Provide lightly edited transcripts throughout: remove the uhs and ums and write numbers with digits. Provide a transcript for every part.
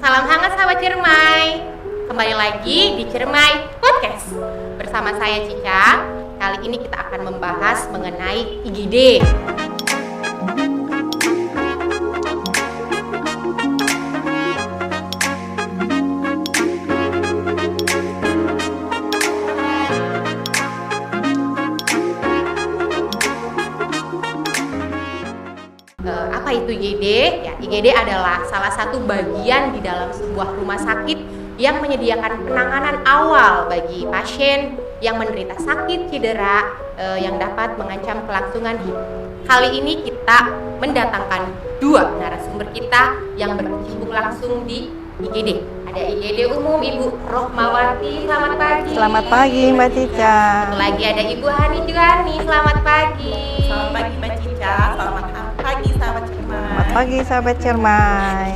Salam hangat sahabat Ciremai. Kembali lagi di Ciremai Podcast. Bersama saya Cica. Kali ini kita akan membahas mengenai IGD. Apa itu IGD? Ya, IGD adalah salah satu bagian di dalam sebuah rumah sakit yang menyediakan penanganan awal bagi pasien yang menderita sakit cedera yang dapat mengancam kelangsungan hidup. Kali ini kita mendatangkan dua narasumber kita yang berkecimpung langsung di IGD. Ada IGD umum Ibu Rohmawati, selamat pagi. Selamat pagi Mbak Cica. Satu lagi ada Ibu Hani Juhani, selamat pagi. Selamat pagi Mbak Cica, selamat pagi sahabat Ciremai. Selamat pagi sahabat Ciremai.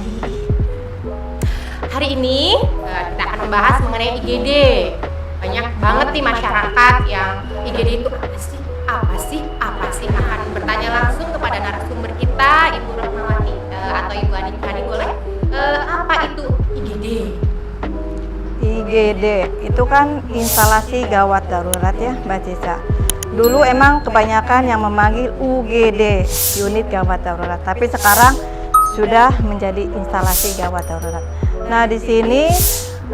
Hari ini kita akan membahas mengenai IGD. Banyak banget nih masyarakat yang IGD itu apa sih? Akan bertanya langsung kepada narasumber kita, Ibu Rohmawati atau Ibu Ani Juhani, boleh? Apa itu IGD? IGD itu kan instalasi gawat darurat ya Mbak Cica. Dulu emang kebanyakan yang memanggil UGD, unit gawat darurat, tapi sekarang sudah menjadi instalasi gawat darurat. Nah, di sini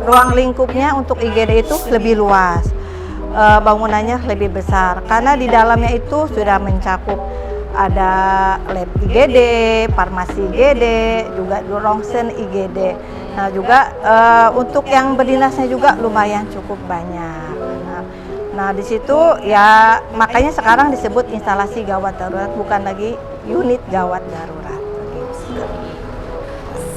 ruang lingkupnya untuk IGD itu lebih luas, bangunannya lebih besar karena di dalamnya itu sudah mencakup ada lab IGD, farmasi IGD, juga rongsen IGD. Nah, juga untuk yang berdinasnya juga lumayan cukup banyak. Nah, di situ ya makanya sekarang disebut instalasi gawat darurat, bukan lagi unit gawat darurat.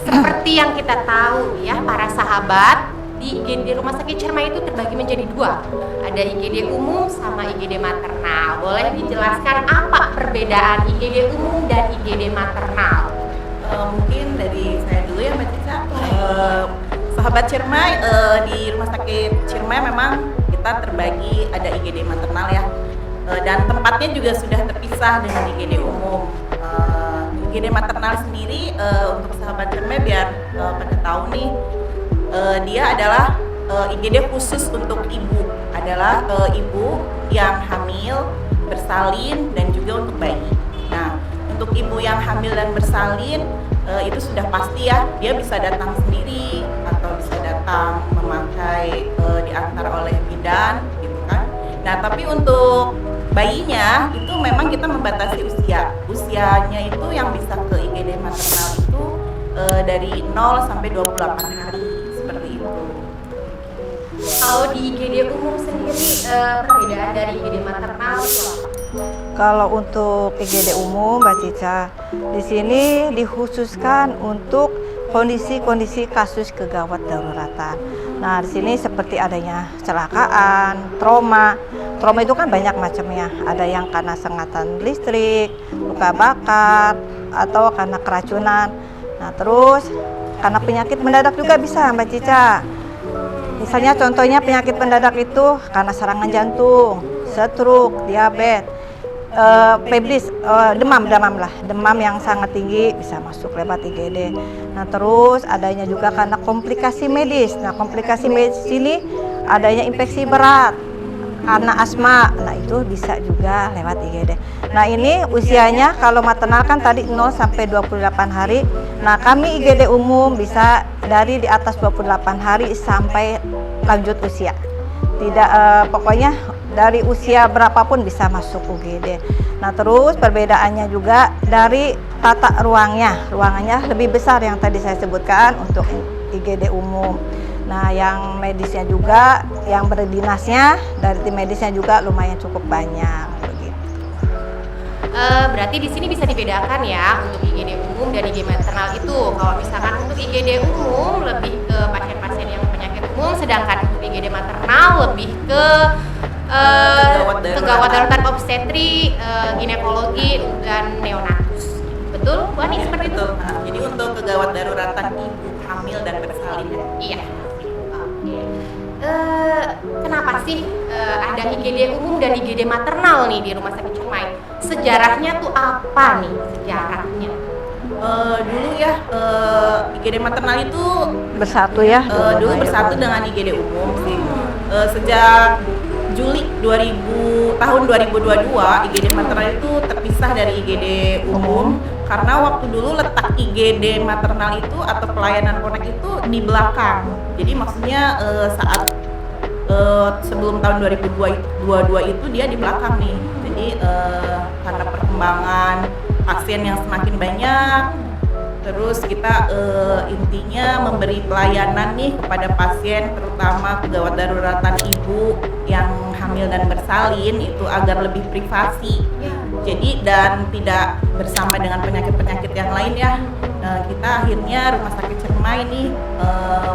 Seperti yang kita tahu ya para sahabat, di IGD Rumah Sakit Ciremai itu terbagi menjadi dua. Ada IGD umum sama IGD maternal. Boleh dijelaskan apa perbedaan IGD umum dan IGD maternal? Mungkin dari saya dulu ya Mbak Cica. Sahabat Ciremai, di Rumah Sakit Ciremai memang kita terbagi ada IGD maternal ya, dan tempatnya juga sudah terpisah dengan IGD umum. IGD maternal sendiri untuk sahabat Ciremai biar pada tahu nih, dia adalah IGD khusus untuk ibu, adalah ibu yang hamil, bersalin, dan juga untuk bayi. Nah, untuk ibu yang hamil dan bersalin itu sudah pasti ya, dia bisa datang sendiri atau bisa datang memakai diantar oleh bidan gitu kan. Nah, tapi untuk bayinya itu memang kita membatasi usianya itu yang bisa ke IGD maternal itu dari 0 sampai 28 hari seperti itu. Kalau di IGD umum sendiri perbedaan dari IGD maternal itu apa? Kalau untuk IGD umum Mbak Cica, di sini dikhususkan untuk kondisi-kondisi kasus kegawat daruratan. Nah, di sini seperti adanya kecelakaan, trauma. Trauma itu kan banyak macamnya. Ada yang karena sengatan listrik, luka bakar, atau karena keracunan. Nah, terus karena penyakit mendadak juga bisa Mbak Cica. Misalnya contohnya penyakit mendadak itu karena serangan jantung, stroke, diabetes, peblis, demam yang sangat tinggi bisa masuk lewat IGD. Nah, terus adanya juga karena komplikasi medis. Nah, komplikasi medis ini adanya infeksi berat karena asma. Nah, itu bisa juga lewat IGD. Nah, ini usianya kalau maternal kan tadi 0 sampai 28 hari. Nah, kami IGD umum bisa dari di atas 28 hari sampai lanjut usia. Tidak pokoknya dari usia berapapun bisa masuk UGD. Nah, terus perbedaannya juga dari tata ruangannya lebih besar yang tadi saya sebutkan untuk IGD umum. Nah, yang medisnya juga, yang berdinasnya dari tim medisnya juga lumayan cukup banyak begitu. Berarti di sini bisa dibedakan ya untuk IGD umum dan IGD maternal itu. Kalau misalkan untuk IGD umum lebih ke pasien-pasien yang penyakit umum, sedangkan untuk IGD maternal lebih ke kegawat daruratan obstetri, ginekologi dan neonatus. Betul, Bu Ani, seperti itu? Nah, jadi untuk kegawat daruratan ibu hamil dan bersalin ya. Iya. Oke. Kenapa sih ada IGD umum dan IGD maternal nih di Rumah Sakit Ciremai? Sejarahnya tuh apa nih sejarahnya? Dulu ya IGD maternal itu Bersatu ya. dulu bersatu dengan IGD umum sih. Sejak Juli tahun 2022 IGD maternal itu terpisah dari IGD umum karena waktu dulu letak IGD maternal itu atau pelayanan konek itu di belakang. Jadi maksudnya saat sebelum tahun 2022 itu dia di belakang nih. Jadi karena perkembangan pasien yang semakin banyak, terus kita intinya memberi pelayanan nih kepada pasien, terutama kegawat daruratan ibu yang hamil dan bersalin itu agar lebih privasi. Jadi dan tidak bersama dengan penyakit-penyakit yang lain ya. Kita akhirnya Rumah Sakit Ciremai ini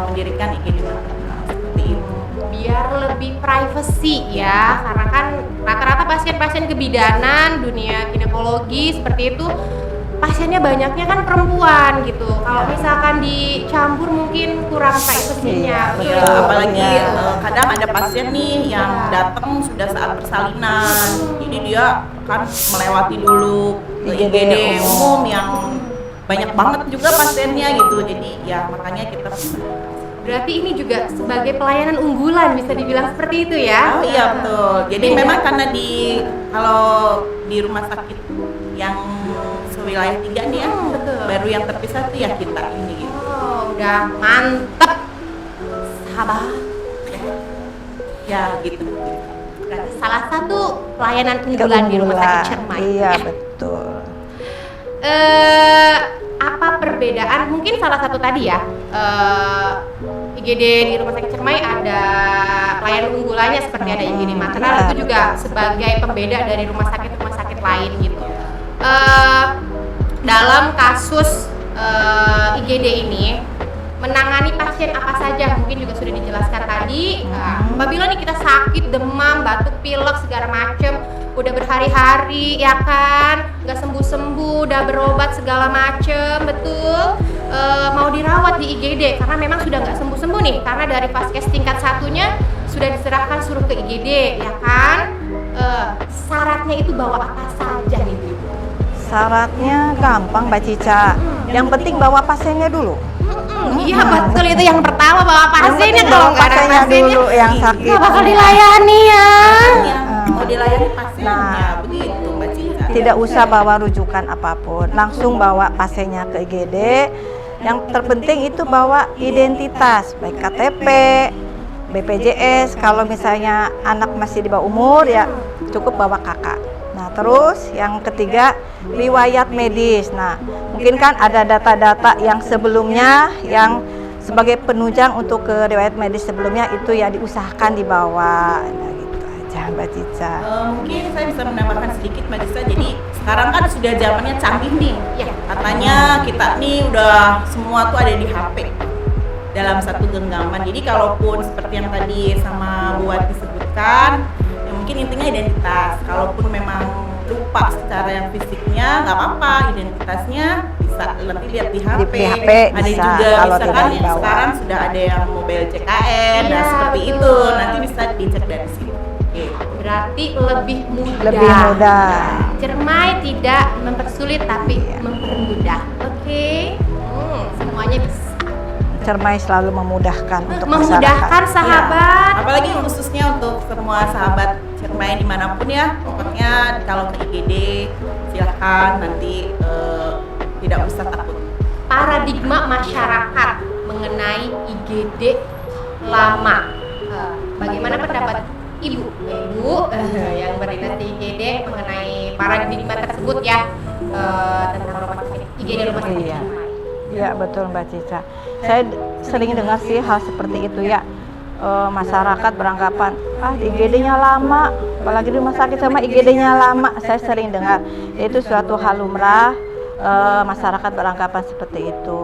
mendirikan IGD maternal seperti itu. Biar lebih privacy ya, karena kan rata-rata pasien-pasien kebidanan dunia ginekologi seperti itu pasiennya banyaknya kan perempuan gitu. Kalau misalkan dicampur mungkin kurang privasinya. Iya, Iya, apalagi kadang ada pasien nih yang datang sudah saat persalinan, jadi dia kan melewati dulu IGD umum yang banyak banget juga pasiennya gitu. Jadi ya makanya kita Berarti ini juga sebagai pelayanan unggulan bisa dibilang seperti itu ya? Oh iya betul. Jadi memang karena kalau di rumah sakit yang sewilayah 3 nih ya, betul. baru yang terpisah tuh ya kita ini gitu. Oh, udah mantep, sahabat. Ya gitu. Berarti salah satu pelayanan unggulan di Rumah Sakit Ciremai. Iya, ya. betul. Apa perbedaan? Mungkin salah satu tadi ya. IGD di Rumah Sakit Ciremai ada pelayanan unggulannya seperti ada IGD maternal, Iya, itu juga sebagai pembeda dari rumah sakit lain gitu. Dalam kasus IGD ini menangani pasien apa saja mungkin juga sudah dijelaskan tadi. Apabila nih kita sakit, demam, batuk, pilek segala macem, udah berhari-hari ya kan, nggak sembuh-sembuh, udah berobat segala macem, betul, mau dirawat di IGD karena memang sudah nggak sembuh-sembuh nih, karena dari Vaskes tingkat 1-nya sudah diserahkan suruh ke IGD ya kan. Syaratnya itu bawa apa saja nih Bu? Syaratnya gampang Mbak Cica. Yang penting bawa pasiennya dulu. Iya betul, itu yang pertama bawa pasiennya. Kalau nggak ada pasiennya pasiennya dulu yang sakit. nggak bakal dilayani ya. Mau dilayani pasiennya Nah. begitu Mbak Cika. Tidak usah bawa rujukan apapun, langsung bawa pasiennya ke IGD. Yang terpenting itu bawa identitas, baik KTP, BPJS. Kalau misalnya anak masih di bawah umur ya cukup bawa kakak. Nah terus yang ketiga riwayat medis. Nah mungkin kan ada data-data yang sebelumnya yang sebagai penunjang untuk ke riwayat medis sebelumnya itu ya diusahakan dibawa. Nah gitu aja Mbak Cica. Mungkin saya bisa menambahkan sedikit Mbak Cica. Jadi sekarang kan sudah zamannya canggih nih. Ya. Katanya kita nih udah semua tuh ada di HP dalam satu genggaman. Jadi kalaupun seperti yang tadi sama Bu Wati sebutkan, ya mungkin intinya identitas. Kalaupun memang lupa secara yang fisiknya, nggak apa-apa, identitasnya bisa nanti lihat di HP. Di HP ada bisa, juga kalau misalkan tidak yang dibawa. sekarang sudah ada yang mobile CKN, Iya, nah seperti betul. itu. Nanti bisa dicek dari situ. Oke. Berarti lebih mudah. Lebih mudah. Ciremai tidak mempersulit tapi mempermudah. Oke. Semuanya bisa. Ciremai selalu memudahkan untuk Memudahkan masyarakat. sahabat. Apalagi khususnya untuk semua sahabat Ciremai dimanapun ya, pokoknya kalau ke IGD silahkan, nanti tidak usah takut. Paradigma masyarakat mengenai IGD lama. Bagaimana pendapat Ibu yang berdinas di IGD mengenai paradigma tersebut ya, tentang rumah sakit IGD rumah sakit Iya. Ciremai? Iya betul Mbak Cica. Saya sering dengar sih hal seperti itu ya. Masyarakat beranggapan di IGD-nya lama, apalagi di rumah sakit sama IGD-nya lama. Saya sering dengar itu suatu hal lumrah. Masyarakat beranggapan seperti itu.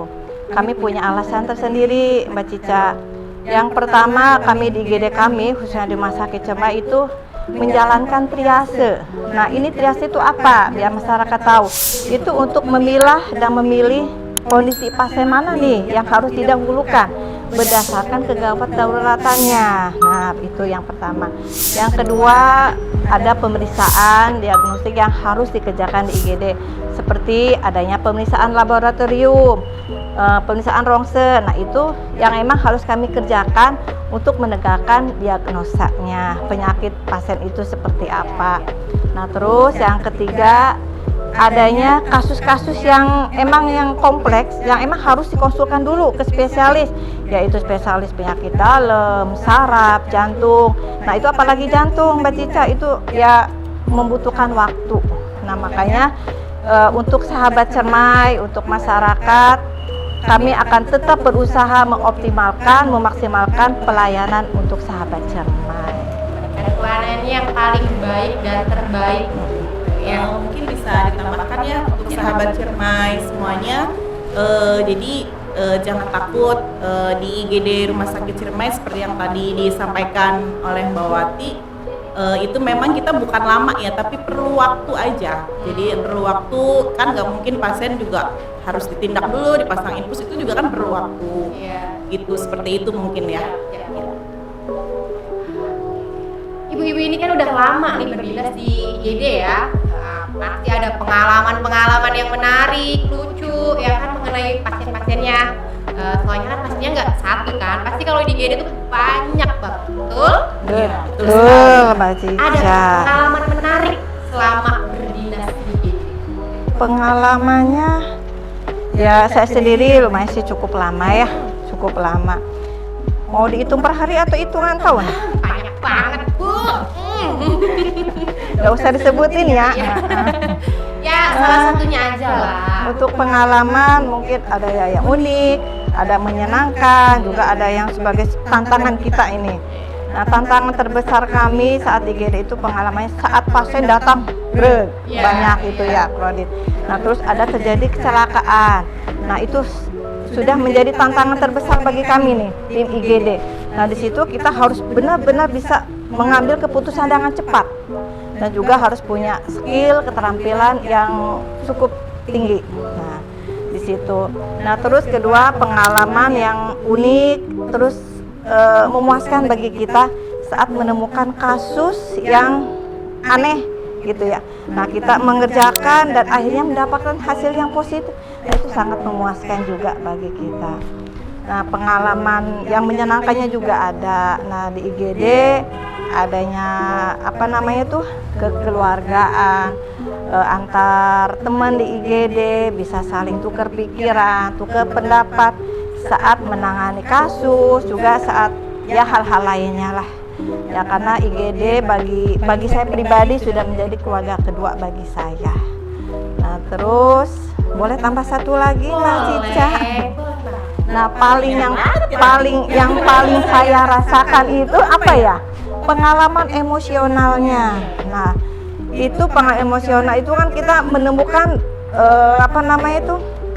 Kami punya alasan tersendiri Mbak Cica. Yang pertama, kami di IGD kami khususnya di rumah sakit Ciremai itu menjalankan triase. Nah ini triase itu apa? Biar masyarakat tahu. Itu untuk memilah dan memilih kondisi pasien mana nih yang harus didahulukan berdasarkan kegawat daruratannya. Nah itu yang pertama. Yang kedua, ada pemeriksaan diagnostik yang harus dikerjakan di IGD seperti adanya pemeriksaan laboratorium, pemeriksaan rongsen. Nah, itu yang emang harus kami kerjakan untuk menegakkan diagnosanya, penyakit pasien itu seperti apa. Nah, terus yang ketiga adanya kasus-kasus yang kompleks, yang emang harus dikonsulkan dulu ke spesialis, yaitu spesialis penyakit dalam, saraf, jantung. Nah, itu apalagi jantung, Mbak Cica, itu ya membutuhkan waktu. Nah, makanya untuk sahabat Cermai, untuk masyarakat, kami akan tetap berusaha memaksimalkan pelayanan untuk sahabat Cermai. Pelayanannya yang paling baik dan terbaik. Ya, mungkin bisa ditambahkan ya untuk sahabat Cermai semuanya. Jadi jangan takut di IGD Rumah Sakit Ciremai seperti yang tadi disampaikan oleh Mbak Wati. Itu memang kita bukan lama ya, tapi perlu waktu aja. Jadi perlu waktu, kan nggak mungkin pasien juga harus ditindak dulu, dipasang infus, itu juga kan perlu waktu. Gitu, seperti itu mungkin ya. Ibu-ibu ini kan udah lama nih berdinas di IGD ya. Pasti ada pengalaman-pengalaman yang menarik, lucu ya kan mengenai pasien-pasiennya. Soalnya kan pasiennya nggak satu kan, pasti kalau di IGD itu banyak banget, betul? Betul, Mbak Cica. Ada pengalaman menarik selama berdinas di IGD? Pengalamannya, ya saya sendiri lumayan sih cukup lama ya, cukup lama. Mau dihitung per hari atau hitungan tahun? Banyak banget, Bu. Gak usah disebutin ya. Ya, salah satunya aja lah. Untuk pengalaman mungkin ada yang unik, ada menyenangkan, juga ada yang sebagai tantangan kita ini. Nah, tantangan terbesar kami saat IGD itu pengalamannya saat pasien datang banyak itu ya, Prodit. Nah, terus ada terjadi kecelakaan. Nah, itu sudah menjadi tantangan terbesar bagi kami nih, tim IGD. Nah, di situ kita harus benar-benar bisa mengambil keputusan dengan cepat dan juga harus punya skill, keterampilan yang cukup tinggi. Nah, di situ. Nah, terus kedua, pengalaman yang unik, terus memuaskan bagi kita saat menemukan kasus yang aneh gitu ya. Nah, kita mengerjakan dan akhirnya mendapatkan hasil yang positif. Nah, itu sangat memuaskan juga bagi kita. Nah, pengalaman yang menyenangkannya juga ada. Nah, di IGD adanya kekeluargaan antar teman di IGD, bisa saling tukar pikiran, tukar pendapat saat menangani kasus, juga saat ya hal-hal lainnya lah. Ya, karena IGD bagi saya pribadi sudah menjadi keluarga kedua bagi saya. Nah, terus boleh tambah satu lagi, Mbak Cica? Nah, yang paling saya rasakan itu apa ya? Pengalaman emosionalnya. Nah, itu pengalaman emosional itu kan kita menemukan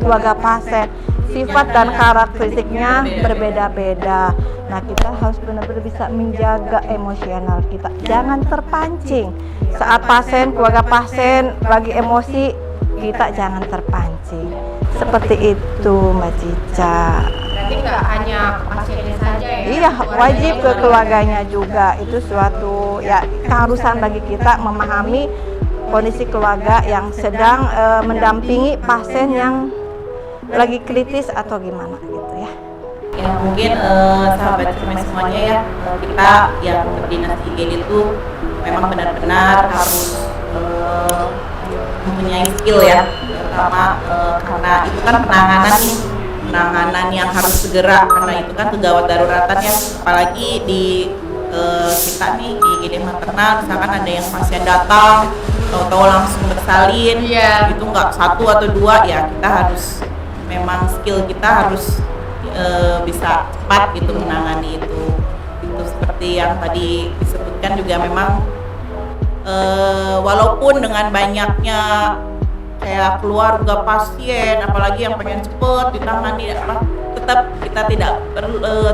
keluarga pasien, sifat dan karakteristiknya berbeda-beda. Nah, kita harus benar-benar bisa menjaga emosional kita, jangan terpancing saat keluarga pasien lagi emosi, kita jangan terpancing. Seperti itu, Mbak Cica. Berarti nggak hanya pasiennya saja ya? Iya, wajib ke keluarganya juga. Itu suatu ya keharusan bagi kita memahami kondisi keluarga yang sedang mendampingi pasien yang lagi kritis atau gimana gitu ya. Ya, mungkin sahabat Cermai semuanya ya, kita yang berdinas di IGD itu memang benar-benar harus mempunyai skill ya, terutama karena itu kan penanganan yang harus segera, karena itu kan kegawat daruratan ya, apalagi di kita nih di IGD maternal, misalkan ada yang pasien datang tahu-tahu langsung bersalin, itu nggak satu atau dua ya, kita harus memang skill kita harus bisa cepat gitu menangani itu seperti yang tadi disebutkan juga memang walaupun dengan banyaknya kayak keluarga pasien, apalagi yang pengen cepet ditangani, tetap kita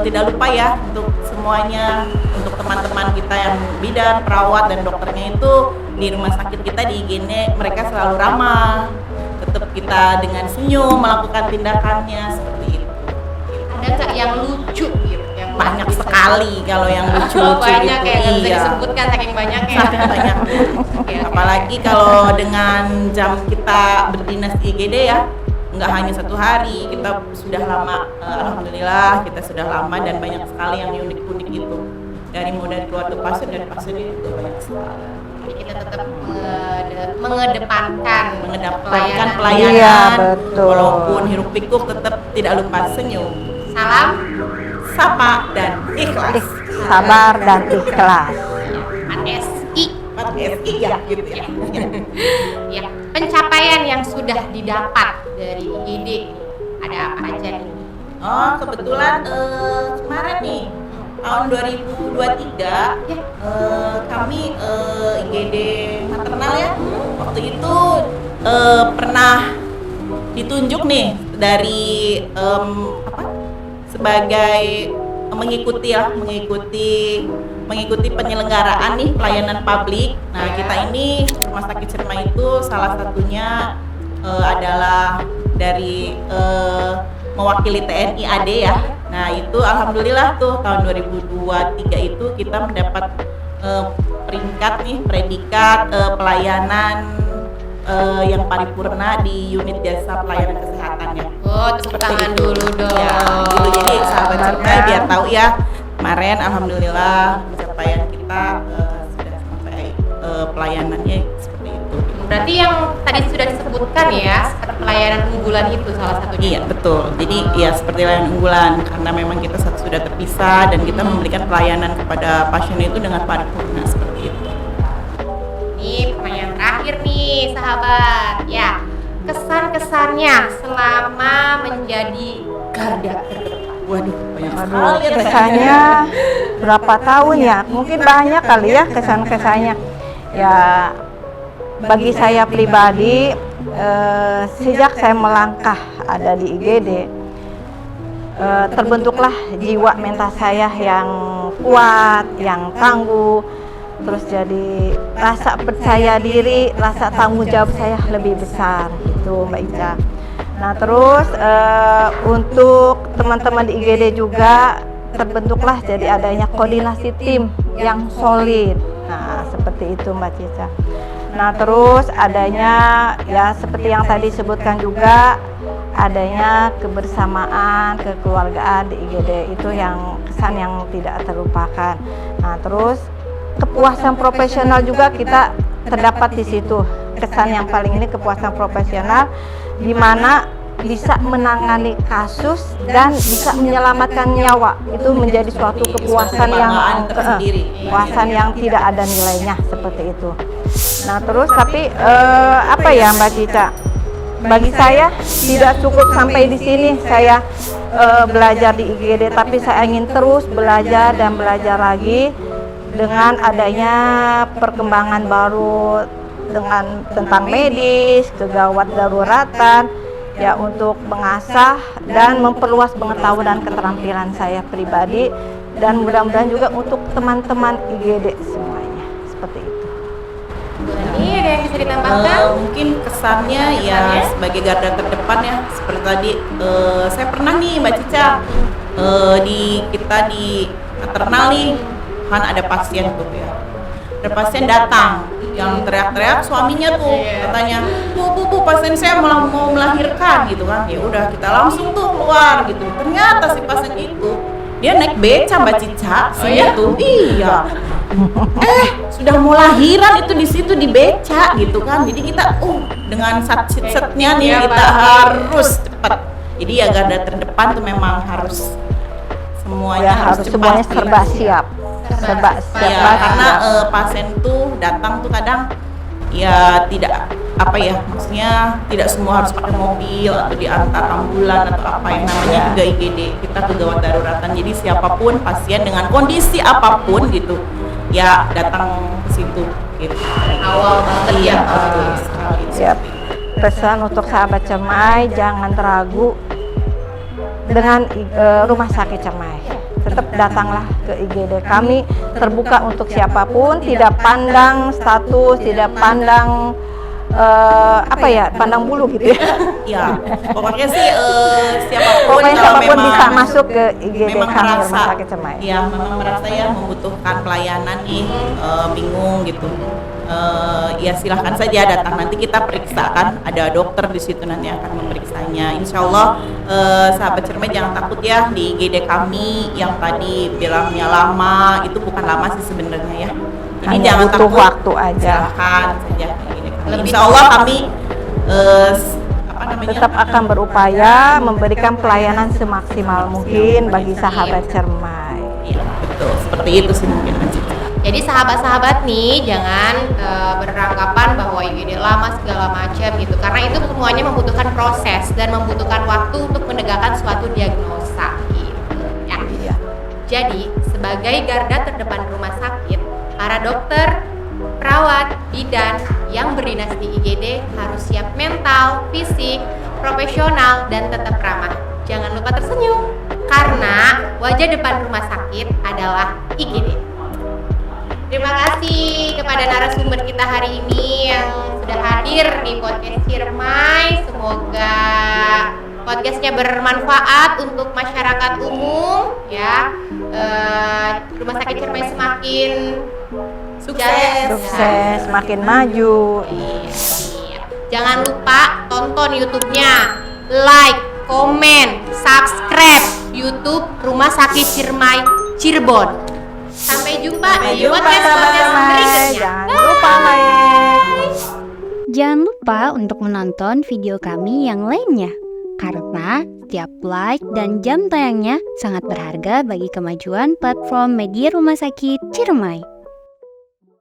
tidak lupa ya untuk semuanya, untuk teman-teman kita yang bidan, perawat dan dokternya itu di rumah sakit kita di IGD, mereka selalu ramah, tetap kita dengan senyum melakukan tindakannya seperti itu. Ada nggak yang lucu gitu, yang banyak sekali kalau yang lucu-lucu banyak gitu. ya, nggak bisa Iya. disebutkan saking banyaknya. Sangat banyak. Oke. Apalagi kalau dengan jam kita berdinas di IGD ya, nggak hanya 1 hari, kita sudah lama, alhamdulillah kita sudah lama dan banyak sekali yang unik-unik itu. Dari mulai keluarga pasien dan pasiennya juga banyak sekali. Jadi kita tetap mengedepankan Pelayanan, Iya, betul. walaupun hiruk pikuk tetap tidak lupa senyum, Salam sapa dan ikhlas. Sabar dan ikhlas. ASI. 4SI ya gitu ya. Ya, pencapaian yang sudah didapat dari IGD ada apa aja nih? Oh, kebetulan kemarin nih tahun 2023 kami IGD maternal ya. Waktu itu pernah ditunjuk nih dari sebagai mengikuti penyelenggaraan nih pelayanan publik. Nah, kita ini Rumah Sakit Ciremai itu salah satunya adalah dari mewakili TNI AD ya. Nah, itu alhamdulillah tuh tahun 2023 itu kita mendapat peringkat nih, predikat pelayanan yang paripurna di unit jasa pelayanan kesehatan ya. Oh, tepuk tangan itu. dulu dong. Ya, gitu. Jadi sahabat Ciremai biar tahu ya, kemarin alhamdulillah pencapaian kita sudah sampai pelayanannya seperti itu. Berarti yang tadi sudah disebutkan ya, seperti pelayanan unggulan itu salah satunya. Iya betul. Jadi ya seperti layanan unggulan karena memang kita sudah terpisah dan kita memberikan pelayanan kepada pasien itu dengan paripurna seperti itu. Ini pertanyaan terakhir nih sahabat. Ya, kesan-kesannya selama menjadi garda terdepan. Waduh, banyak Aduh, sekali ya kesannya berapa tahun ya? Mungkin banyak kali ya kesan-kesannya. Ya, bagi saya pribadi, sejak saya melangkah ada di IGD, terbentuklah jiwa mental saya yang kuat, yang tangguh. Terus jadi rasa percaya diri, rasa tanggung jawab saya lebih besar, itu Mbak Ica. Nah terus untuk teman-teman di IGD juga terbentuklah jadi adanya koordinasi tim yang solid. Nah seperti itu Mbak Cica. Nah terus adanya ya seperti yang tadi sebutkan juga, adanya kebersamaan, kekeluargaan di IGD itu yang kesan yang tidak terlupakan. Nah terus kepuasan profesional juga kita terdapat di situ. Kesan yang paling ini kepuasan profesional, di mana bisa menangani kasus dan bisa menyelamatkan nyawa. Itu menjadi suatu kepuasan yang kepuasan yang tidak ada nilainya seperti itu. Nah terus tapi apa ya Mbak Cica? Bagi saya tidak cukup sampai di sini saya belajar di IGD, tapi saya ingin terus belajar dan belajar lagi dengan adanya perkembangan baru dengan tentang medis, kegawat daruratan ya, untuk mengasah dan memperluas pengetahuan dan keterampilan saya pribadi, dan mudah-mudahan juga untuk teman-teman IGD semuanya seperti itu. Ini ada yang bisa ditambahkan? Mungkin kesannya ya sebagai garda terdepan ya, seperti tadi saya pernah nih Mbak Cica kita di maternal nih kan ada pasien tuh ya, ada pasien datang yang teriak-teriak suaminya tuh katanya, bu pasien saya mau melahirkan gitu kan. Ya udah kita langsung tuh keluar gitu, ternyata si pasien itu dia naik beca Mbak Cica tuh iya sudah mau lahiran itu di situ di beca gitu kan. Jadi kita dengan satnya nih kita harus cepat. Jadi ya garda terdepan tuh memang harus semuanya harus cepat, semuanya serba siap. Karena pasien tuh datang tuh kadang ya tidak maksudnya tidak semua harus pakai mobil atau diantar ambulan atau apa yang namanya juga IGD kita kegawat daruratan. Jadi siapapun pasien dengan kondisi apapun gitu ya datang ke situ gitu. Awal banget Iya, ya. betul sekali. Siap. Pesan untuk sahabat Ciremai, jangan ragu dengan Rumah Sakit Ciremai. Tetap datanglah ke IGD. Kami terbuka untuk siapapun, tidak pandang status, tidak pandang pandang bulu gitu ya. Ya, pokoknya sih siapapun Pokoknya kalau siapapun memang bisa masuk ke IGD memang kami merasa, Rumah Sakit Ciremai. ya memang merasa ya membutuhkan pelayanan nih, bingung gitu. Ya silahkan saja datang, nanti kita periksakan, ada dokter di situ nanti akan memeriksanya. Insya Allah sahabat Ciremai jangan takut ya, di IGD kami yang tadi bilangnya lama itu bukan lama sih sebenarnya ya. Jadi Hanya jangan butuh takut, waktu aja. silahkan saja ke IGD kami. Lebih Insya Allah kami Tetap akan berupaya memberikan pelayanan semaksimal mungkin bagi sahabat Ciremai. Iya betul, seperti itu sih mungkin. Jadi sahabat-sahabat nih jangan beranggapan bahwa IGD lama segala macam gitu, karena itu semuanya membutuhkan proses dan membutuhkan waktu untuk menegakkan suatu diagnosa gitu ya. Iya. Jadi sebagai garda terdepan rumah sakit, para dokter, perawat, bidan yang berdinas di IGD harus siap mental, fisik, profesional, dan tetap ramah. Jangan lupa tersenyum, karena wajah depan rumah sakit adalah IGD. Terima kasih kepada narasumber kita hari ini yang sudah hadir di podcast Ciremai. Semoga podcastnya bermanfaat untuk masyarakat umum ya. Rumah sakit Ciremai semakin Sukses, makin maju. Iya. Jangan lupa tonton YouTube-nya, like, komen, subscribe YouTube Rumah Sakit Ciremai Cirebon. Sampai jumpa di podcast-podcast berikutnya. Jangan lupa like. Jangan lupa untuk menonton video kami yang lainnya, karena setiap like dan jam tayangnya sangat berharga bagi kemajuan platform media Rumah Sakit Ciremai.